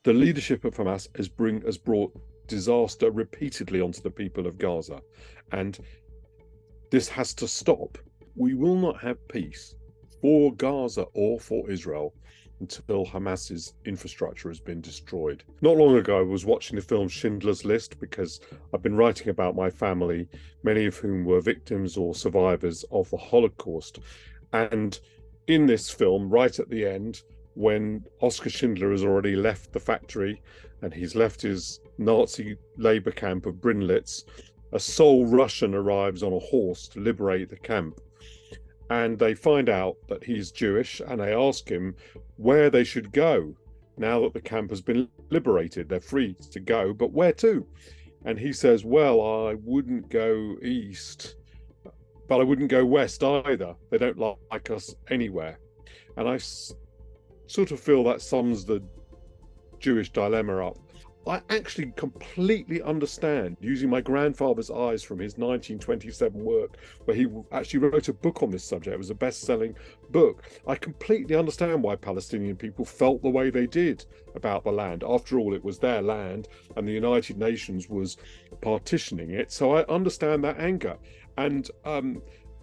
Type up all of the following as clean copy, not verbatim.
The leadership of Hamas has brought disaster repeatedly onto the people of Gaza, and this has to stop. We will not have peace for Gaza or for Israel until Hamas's infrastructure has been destroyed. Not long ago, I was watching the film Schindler's List because I've been writing about my family, many of whom were victims or survivors of the Holocaust. And in this film, right at the end, when Oskar Schindler has already left the factory and he's left his Nazi labor camp of Brinlitz, a sole Russian arrives on a horse to liberate the camp. And they find out that he's Jewish, and they ask him where they should go now that the camp has been liberated. They're free to go, but where to? And he says, well, I wouldn't go east, but I wouldn't go west either. They don't like us anywhere. And I sort of feel that sums the Jewish dilemma up. I actually completely understand, using my grandfather's eyes from his 1927 work, where he actually wrote a book on this subject. It was a best-selling book. I completely understand why Palestinian people felt the way they did about the land. After all, it was their land, and the United Nations was partitioning it. So I understand that anger and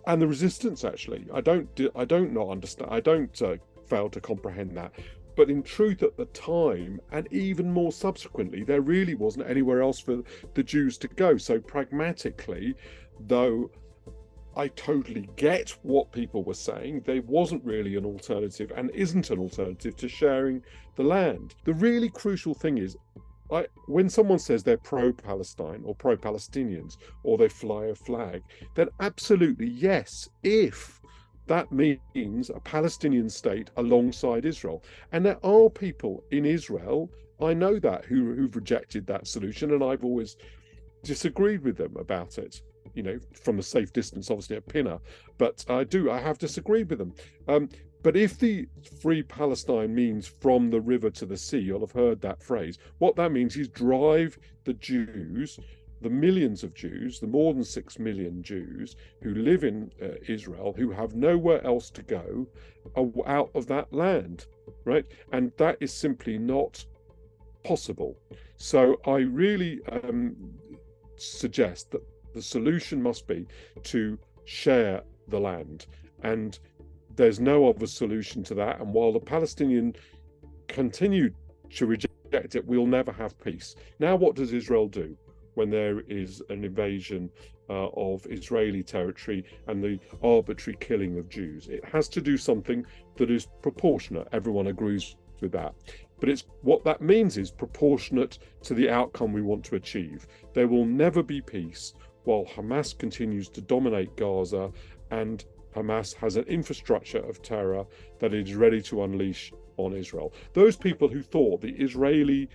the resistance. Actually, I don't not understand. I don't fail to comprehend that. But in truth, at the time, and even more subsequently, there really wasn't anywhere else for the Jews to go. So pragmatically, though I totally get what people were saying, there wasn't really an alternative and isn't an alternative to sharing the land. The really crucial thing is, when someone says they're pro-Palestine or pro-Palestinians, or they fly a flag, then absolutely yes, if that means a Palestinian state alongside Israel. And there are people in Israel, I know that, who've rejected that solution, and I've always disagreed with them about it, from a safe distance, obviously at Pinner, but I have disagreed with them. But if the free Palestine means from the river to the sea, you'll have heard that phrase, what that means is drive the Jews, the millions of Jews, the more than 6 million Jews who live in Israel, who have nowhere else to go, out of that land, right? And that is simply not possible. So I really suggest that the solution must be to share the land. And there's no other solution to that. And while the Palestinians continue to reject it, we'll never have peace. Now, what does Israel do when there is an invasion of Israeli territory and the arbitrary killing of Jews? It has to do something that is proportionate. Everyone agrees with that. But what that means is proportionate to the outcome we want to achieve. There will never be peace while Hamas continues to dominate Gaza and Hamas has an infrastructure of terror that it is ready to unleash on Israel. Those people who thought the Israeli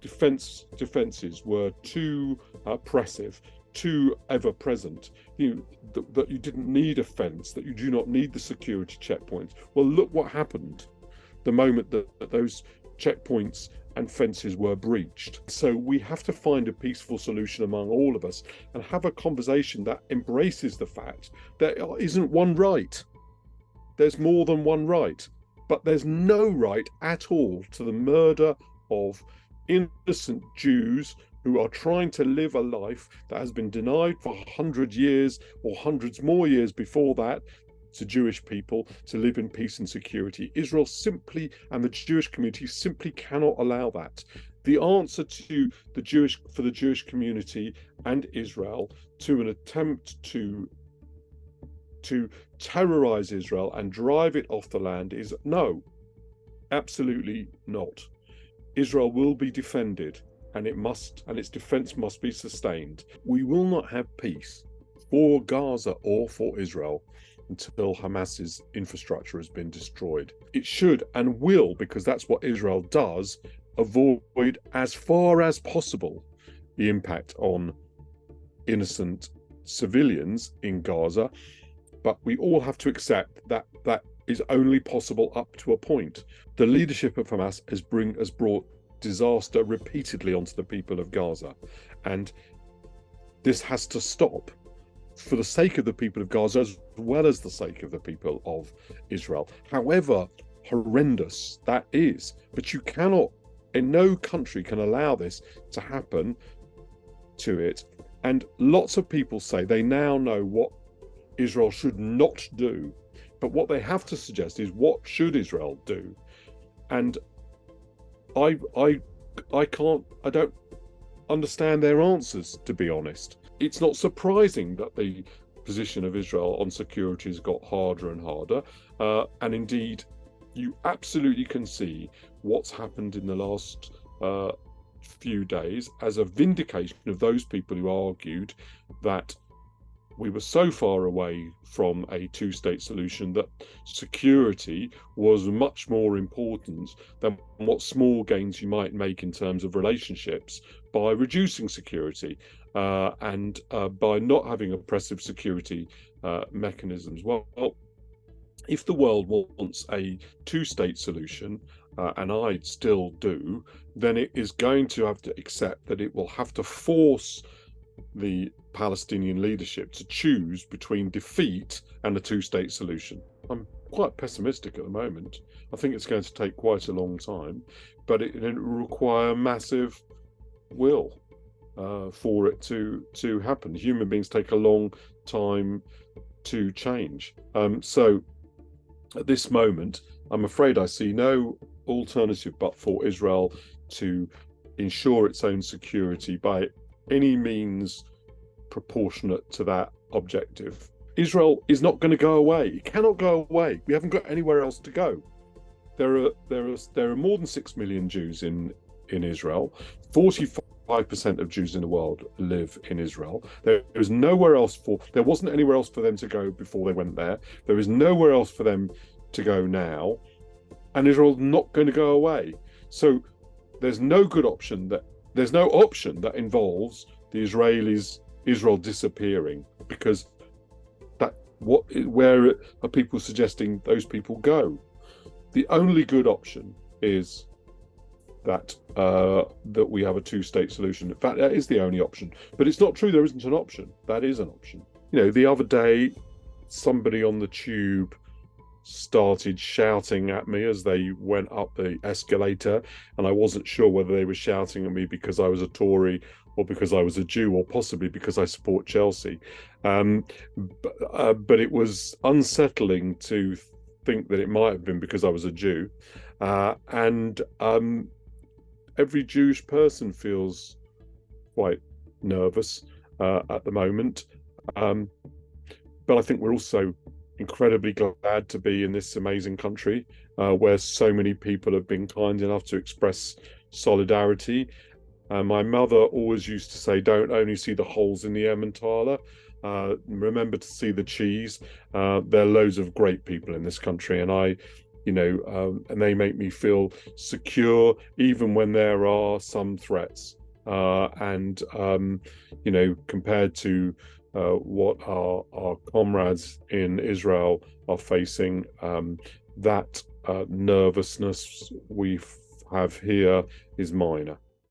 defenses were too oppressive, too ever-present, that you didn't need a fence, that you do not need the security checkpoints. Well, look what happened the moment that those checkpoints and fences were breached. So we have to find a peaceful solution among all of us and have a conversation that embraces the fact that there isn't one right. There's more than one right, but there's no right at all to the murder of innocent Jews who are trying to live a life that has been denied for 100 years or hundreds more years before that to Jewish people to live in peace and security. Israel simply, and the Jewish community simply cannot allow that. The answer to the Jewish community and Israel to an attempt to terrorize Israel and drive it off the land is no, absolutely not. Israel will be defended, and its defense must be sustained. We will not have peace for Gaza or for Israel until Hamas's infrastructure has been destroyed. It should and will, because that's what Israel does, avoid as far as possible the impact on innocent civilians in Gaza. But we all have to accept that that is only possible up to a point. The leadership of Hamas has brought disaster repeatedly onto the people of Gaza, and this has to stop for the sake of the people of Gaza as well as the sake of the people of Israel, however horrendous that is. But you cannot And no country can allow this to happen to it. And lots of people say they now know what Israel should not do. But what they have to suggest is, what should Israel do? And I don't understand their answers, to be honest. It's not surprising that the position of Israel on security has got harder and harder. And indeed, you absolutely can see what's happened in the last few days as a vindication of those people who argued that we were so far away from a two-state solution that security was much more important than what small gains you might make in terms of relationships by reducing security and by not having oppressive security mechanisms. Well, if the world wants a two-state solution, and I still do, then it is going to have to accept that it will have to force the Palestinian leadership to choose between defeat and a two-state solution. I'm quite pessimistic at the moment. I think it's going to take quite a long time, but it will require massive will for it to happen. Human beings take a long time to change. So at this moment, I'm afraid I see no alternative but for Israel to ensure its own security by any means proportionate to that objective. Israel is not going to go away. It cannot go away. We haven't got anywhere else to go. There are more than 6 million Jews in Israel. 45% of Jews in the world live in Israel. There is nowhere else there wasn't anywhere else for them to go before they went there. There is nowhere else for them to go now, and Israel's not going to go away. So there's no option that involves the Israel disappearing, because where are people suggesting those people go? The only good option is that we have a two-state solution. In fact, that is the only option. But it's not true there isn't an option. That is an option. You know, the other day, somebody on the tube started shouting at me as they went up the escalator, and I wasn't sure whether they were shouting at me because I was a Tory or because I was a Jew, or possibly because I support Chelsea. But it was unsettling to think that it might have been because I was a Jew. And every Jewish person feels quite nervous at the moment. But I think we're also incredibly glad to be in this amazing country where so many people have been kind enough to express solidarity. My mother always used to say, don't only see the holes in the Emmentaler, remember to see the cheese. There are loads of great people in this country, and and they make me feel secure even when there are some threats. Compared to what our comrades in Israel are facing, that nervousness we have here is minor.